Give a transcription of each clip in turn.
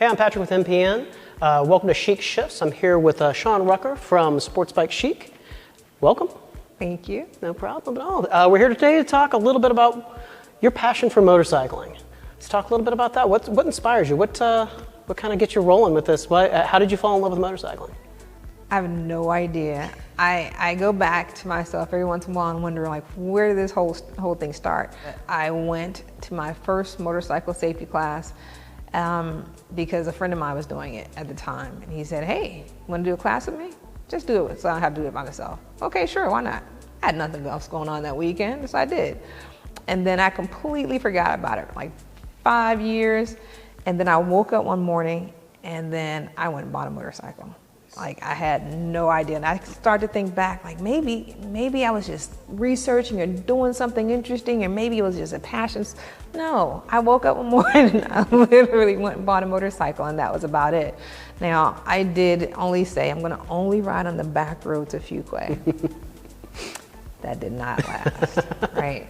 Hey, I'm Patrick with MPN. Welcome to Chic Shifts. I'm here with Sean Rucker from SportBike Chic. Welcome. Thank you. No problem at all. We're here today to talk a little bit about your passion for motorcycling. Let's talk a little bit about that. What inspires you? What kind of gets you rolling with this? How did you fall in love with motorcycling? I have no idea. I go back to myself every once in a while and wonder, like, where did this whole thing start? I went to my first motorcycle safety class because a friend of mine was doing it at the time. And he said, hey, want to do a class with me? Just do it so I don't have to do it by myself. Okay, sure, why not? I had nothing else going on that weekend, so I did. And then I completely forgot about it, like 5 years. And then I woke up one morning and then I went and bought a motorcycle. Like, I had no idea. And I started to think back, like, maybe I was just researching or doing something interesting, or maybe it was just a passion. No, I woke up one morning and I literally went and bought a motorcycle, and that was about it. Now, I did only say I'm going to only ride on the back roads of Fuquay. That did not last, right?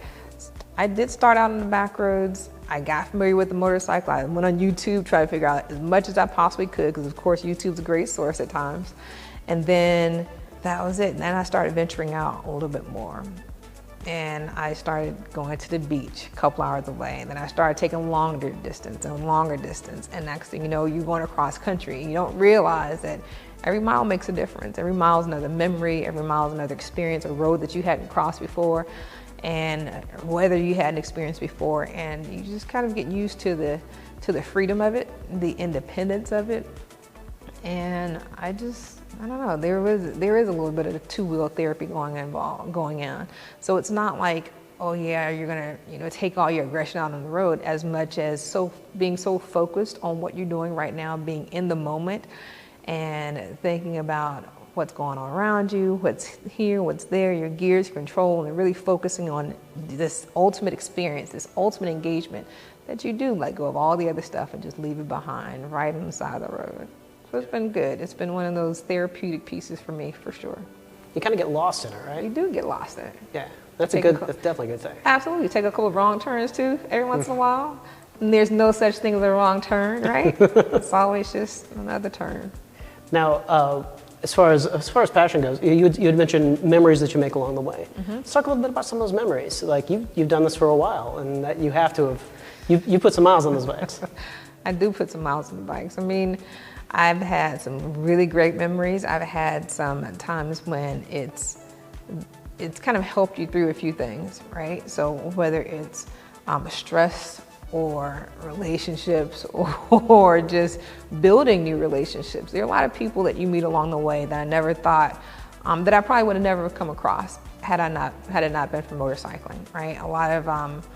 I did start out on the back roads. I got familiar with the motorcycle. I went on YouTube, tried to figure out as much as I possibly could, because of course YouTube's a great source at times. And then that was it. And then I started venturing out a little bit more. And I started going to the beach a couple hours away. And then I started taking longer distance. And next thing you know, you're going across country. You don't realize that every mile makes a difference. Every mile is another memory. Every mile is another experience, a road that you hadn't crossed before, and whether you hadn't experienced before. And you just kind of get used to the freedom of it, the independence of it. And I don't know, there is a little bit of a two-wheel therapy going on. So it's not like, oh yeah, you're gonna take all your aggression out on the road, as much as being so focused on what you're doing right now, being in the moment and thinking about what's going on around you, what's here, what's there, your gears, control, and really focusing on this ultimate experience, this ultimate engagement, that you do let go of all the other stuff and just leave it behind right on the side of the road. So it's been good. It's been one of those therapeutic pieces for me, for sure. You kind of get lost in it, right? You do get lost in it. Yeah, that's definitely a good thing. Absolutely. Take a couple of wrong turns too, every once in a while. And there's no such thing as a wrong turn, right? It's always just another turn. Now, as far as passion goes, you had mentioned memories that you make along the way. Mm-hmm. Let's talk a little bit about some of those memories. Like, you've done this for a while, and that you have to have, you put some miles on those bikes. I do put some miles on the bikes. I mean, I've had some really great memories. I've had some times when it's kind of helped you through a few things, right? So whether it's stress or relationships or just building new relationships. There are a lot of people that you meet along the way that I never thought, that I probably would have never come across had it not been for motorcycling, right? A lot of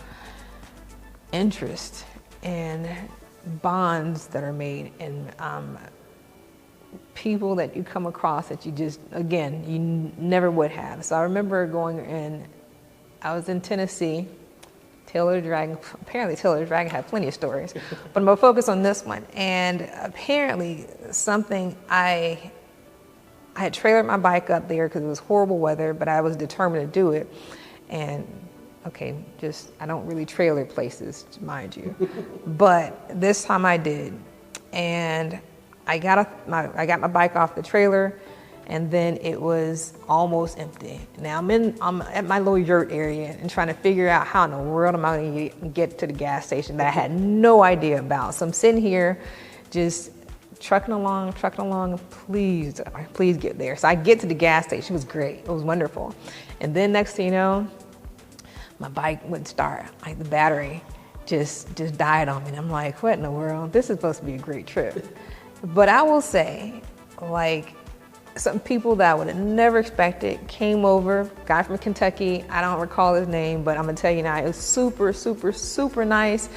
interest and bonds that are made, and people that you come across that you just, again, you never would have. So I remember I was in Tennessee. Apparently Taylor Dragon had plenty of stories, but I'm gonna focus on this one. And apparently I had trailered my bike up there because it was horrible weather, but I was determined to do it. And okay, I don't really trailer places, mind you, but this time I did. And I got my bike off the trailer, and then it was almost empty. Now I'm at my little yurt area and trying to figure out how in the world am I going to get to the gas station that I had no idea about. So I'm sitting here just trucking along, please get there. So I get to the gas station. It was great. It was wonderful. And then next thing you know, my bike wouldn't start. Like, the battery just died on me. And I'm like, what in the world? This is supposed to be a great trip. But I will say, like, some people that I would have never expected came over, guy from Kentucky, I don't recall his name, but I'm gonna tell you now, it was super, super, super nice.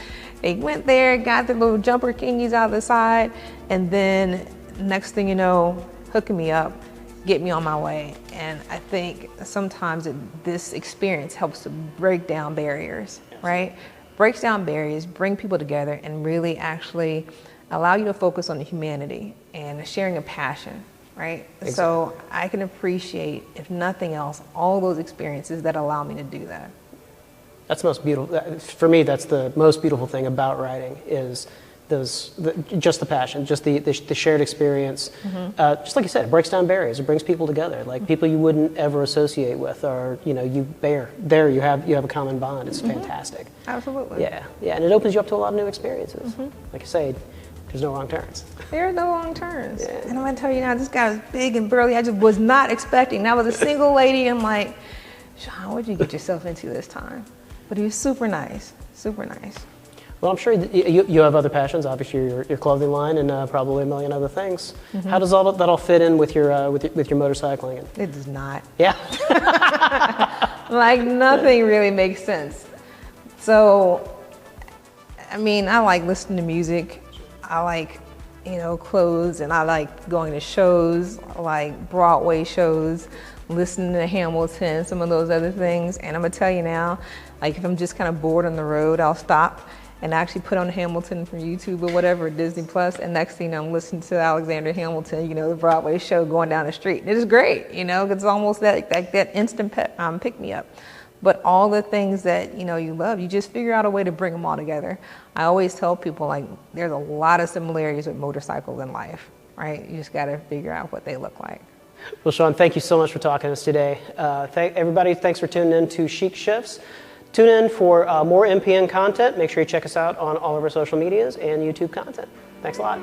They went there, got their little jumper kingies out of the side, and then next thing you know, hooking me up, get me on my way. And I think sometimes this experience helps to break down barriers, right? Breaks down barriers, bring people together, and really actually allow you to focus on the humanity and sharing a passion. Right? Exactly. So I can appreciate, if nothing else, all those experiences that allow me to do that. That's the most beautiful, for me, that's the most beautiful thing about riding, is just the passion, just the shared experience. Just like you said, it breaks down barriers. It brings people together. Like people you wouldn't ever associate with, or you have a common bond. It's fantastic. Absolutely. Yeah, and it opens you up to a lot of new experiences. Like I say, there's no wrong turns. There are no wrong turns. Yeah. And I'm gonna tell you now, this guy was big and burly. I just was not expecting. I was a single lady. I'm like, Sean, what'd you get yourself into this time? But he was super nice, super nice. Well, I'm sure you have other passions, obviously your clothing line and probably a million other things. How does that all fit in with your motorcycling? It does not. Yeah. Like nothing really makes sense. So, I mean, I like listening to music. I like, clothes, and I like going to shows, like Broadway shows, listening to Hamilton, some of those other things. And I'm gonna tell you now, like if I'm just kind of bored on the road, I'll stop and actually put on Hamilton from YouTube or whatever, Disney Plus, and next thing I'm listening to Alexander Hamilton, the Broadway show going down the street. It is great, because it's almost that instant pick-me-up. But all the things that, you love, you just figure out a way to bring them all together. I always tell people, like, there's a lot of similarities with motorcycles in life, right? You just gotta figure out what they look like. Well, Sean, thank you so much for talking to us today. Everybody, thanks for tuning in to Chic Shifts. Tune in for more MPN content. Make sure you check us out on all of our social medias and YouTube content. Thanks a lot.